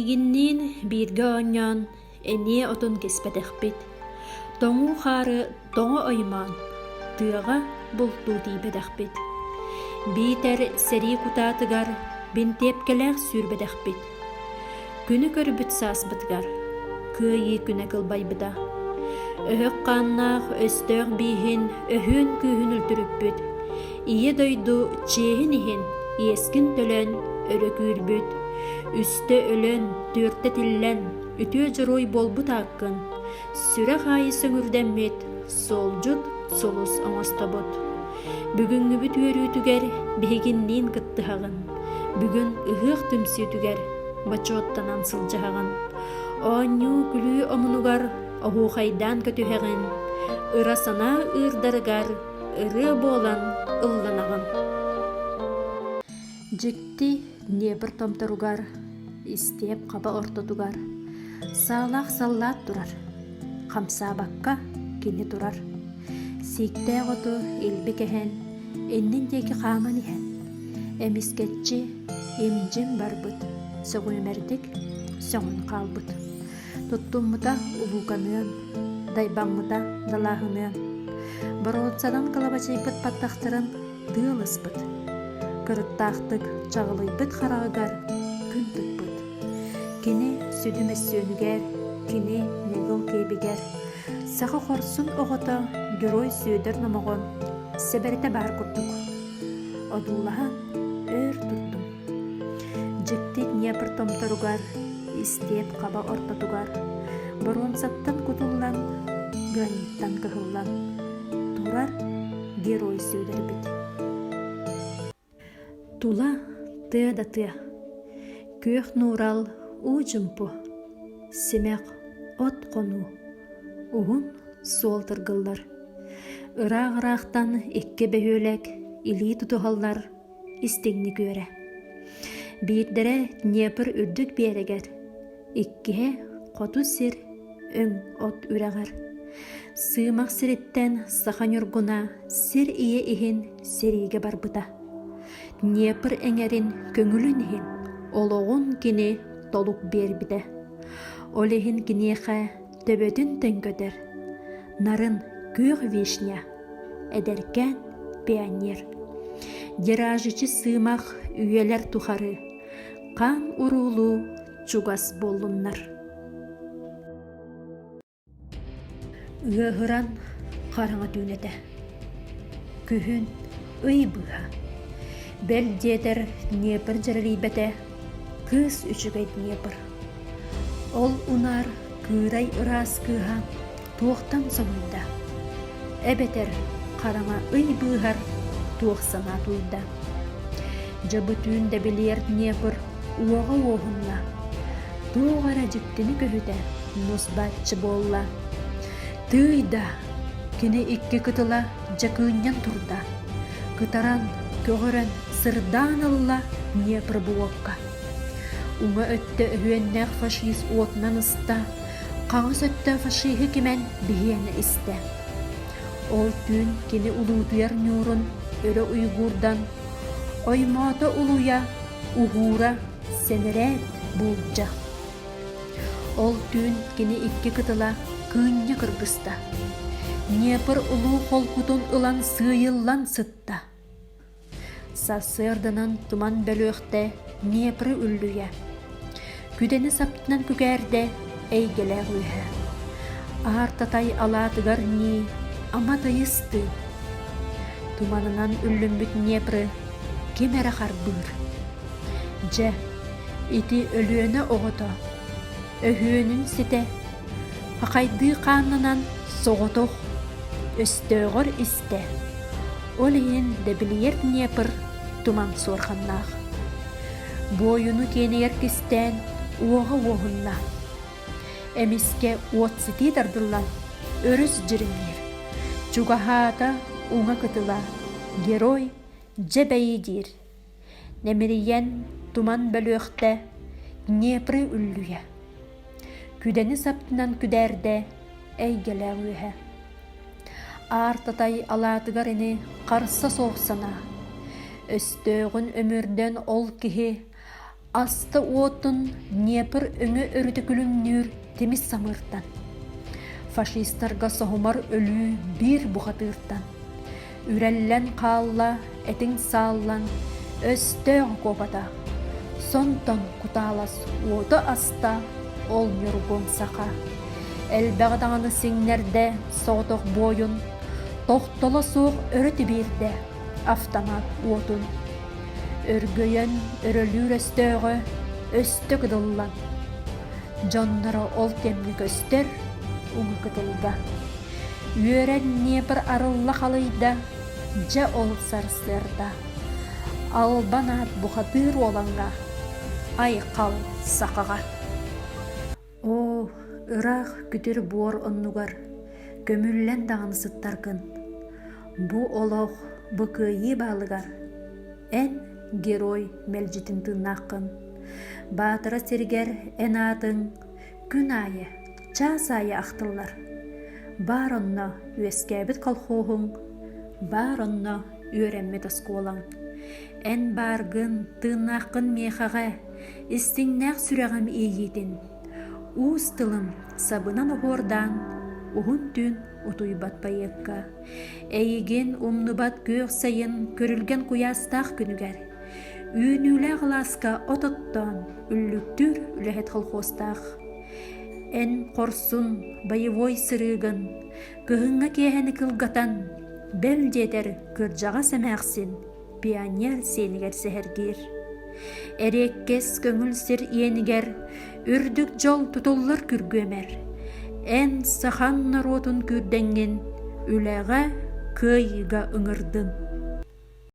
Бигиннин бирге оññоон эне отун кеспетехпит. Тоҥу хары тоҥо оймаан, тыаҕа бултуу тиипедехпит. Биитер сэрии кутаатыгар бинтепкелээх сүүрбедехпит. Күнү көрбүт сааспытыгар, кыайыы күнэ кылбайбыта. Өһөк хааннаах өстөөх бииһин өһүөн күүһүн үлтүрүппүт. Ие дойду чиэһин иһин иэскин төлөн өрөкүүрбүт. Үстө өлөн түөртэ тиллэн үтүө жорой болбут ааккын. Сүрэ хаайы сөҥүрдэммит, солжут солус оҥостобут. Бүгүҥҥүбүт үөрүүтүгэр биһигинниин кыттыһаҕын. Бүгүн ыһыах түмсүүтүгэр бачуоттанан сылдьаһаҕын. Оонньуу күлүү омунугар оһуухайдаан көтүһэҕин. Ыра санаа ыырдарыгар ырыа буолан ылланаҕын. Дьикти Днепр томторугар, истиэп хаба ортотугар. Саалаах саллаат турар. Хамсаабакка кини турар. Сииктээх оту илбик эһэн, иннин диэки хааман иһэн. Эмискетчи имдьим барбыт, сөҕүмэрдик сөҥүн хаалбыт. Туттуммута улууканыан, дайбаммыта далааһыныан. Бороотсанан кылабачайбыт паттахтарын тыалыспыт. Кырыттаахтык чаҕылыйбыт хараҕыгар күн тыкпыт. Кини сүдүм өссөөнүгэр, кини негыл киэбигэр. Саха хорсун оҕото герой сүүдөр номоҕон сэбэрэтэ баар курдук. Одуулаһан өр туттум. Дьикти Днепр томторугар, истиэп хаба ортотугар. Боруонсаттан кутуллан, граниттан кыһыллан. Турар герой сүүдэрбит. Тула тыа да тыа. Күөх нуурал уучумпу. Симэх от кону. Уһун суолтыргыллар. Ыраах-ыраахтан икке бөһүөлэк илии тутуһаллар истиңни күөрэ. Биирдэрэ Днепр үрдүк биэрэгэр. Иккиһэ хоту сир өң от үрэҕэр. Сыымах сириттэн саханьургуна сир ие иһин сириигэ барбыта. Днепр эҥэрин көҥүлүн иһин олоҕун кини толук биэрбитэ. Ол иһин киниэхэ төбөтүн төҥкөтөр. Нарын күөх вишня, эдэркэн пионер. Деражычы сыымах үйэлэр тухары, хаан уруулуу чугас боллуннар. Ыаһыран хараҥа түүнэтэ. Күһүн ый быһа. Бэл диэтэр Днепр жарарыйбэтэ, кыыс үчүгэй Днепр. Ол унаар кыырай ыраас кыыһа туохтан соҥуйда. Эбэтэр хараҥа ый быыһар туох санаа туйда. Жабы түүн да билиэр Днепр уоҕа уоһунна. Туоҕара дьиктини көһүтэ нусбааччы буолла. Тыйда кини икки кытыла дьакыынньан турда. Кытаран көҕөрөн сырдаан ылла Днепр буокка. Уҥа өттө өһүөннээх фашист уотунан ыста, хаҥыс өттө фашиһы кимен биһиэнэ истэ. Ол түүн кини улуутуяр ньуурун өрө уйгуурдан оймоото улуя уһуура сэнэрэät буулдьа. Ол түүн кини икки кытыла кыынньа кыргыста. Днепр улуу холкутун ылан сыайыллан сытта. Сарсыарданан туман бөлүөхтэ Днепры үллүйэ. Күдэни саптынан күгээрдэ эйгелээх үөһэ. Аар татай алаатыгар нии аматайысты. Туманынан үллүмбүт Днепры кемэрэ харбыыр. Дьэ, ити өлүөнэ оҕото, өһүөнүн ситэ, хакайдыы хааннанан соҕотох, өстөөгөр истэ. Ол иһин дэбилиэр Днепр туман суорханнаах. Бойуну киэнигэр кистээн уоҕа уоһунна. Эмиске уотситии дардыллан өрүс жириҥнер. Чугаһаата уҥа кытыла герой дьэ диир. Немириен туман бөлүөхтэ Днепры үллүйэ. Күдэни саптынан күдээрдэ эйгелээх үөһэ. Аар татай алаатыгар ини харса соохсана. Өстөөгүн өмүрдөн ол киһи Асты отын Днепр өңі өрді күлімнүр теміз самыртан. Фашистарға соғымар өлі бір бұғатыртан. Үрәллән қалла, әтің саллан, өстөң копата. Сонтон куталас оты аста, ол нүргон сақа. Әлбәғдағаны сеңнерде соғдық бойын, тоқтылы соқ өріті берді, автомат отын. Өргөйен өрөлүр өстөғы, өстік дыллан. Жоннары ол темлік өстер, ұңы кытылға. Үйерен не бір арылла қалыйда, жа ол сарсырда. Албанат бұқатыр оланға, ай қал сақаға. О, ырақ күтір бор оннугар, көміллән дағын сыттаргын. Бұ олоқ бұқыйы балығар, ән герой мәлжетін тынақын. Батыра сергер ән атын, күн айы, час айы ақтылар. Бар онна өскәбіт қалхоғың, бар онна өрәммет осколаң. Ән баргын, тынақын мехаға, істіңнәқ сүрәғым ейетін. Уыз тылым сабынан оғырдан, оғын түн ұтуй батпайыққа. Әйген умныбат көк сайын көрілген құястақ күнігер. Үйінілі ғыласқа отыттан үлліктір үләхет қалқостақ. Ән қорсын байывой сырығын, кығынға кехені кылғатан, бәл жетер күржаға сәмәқсін, пионер сенігер сәхергер. Әреккес көңіл сір енігер, үрдік жол тұтылыр күргөмер. Ән сахан наротын күрденген, үләға көйіға ұңырдын.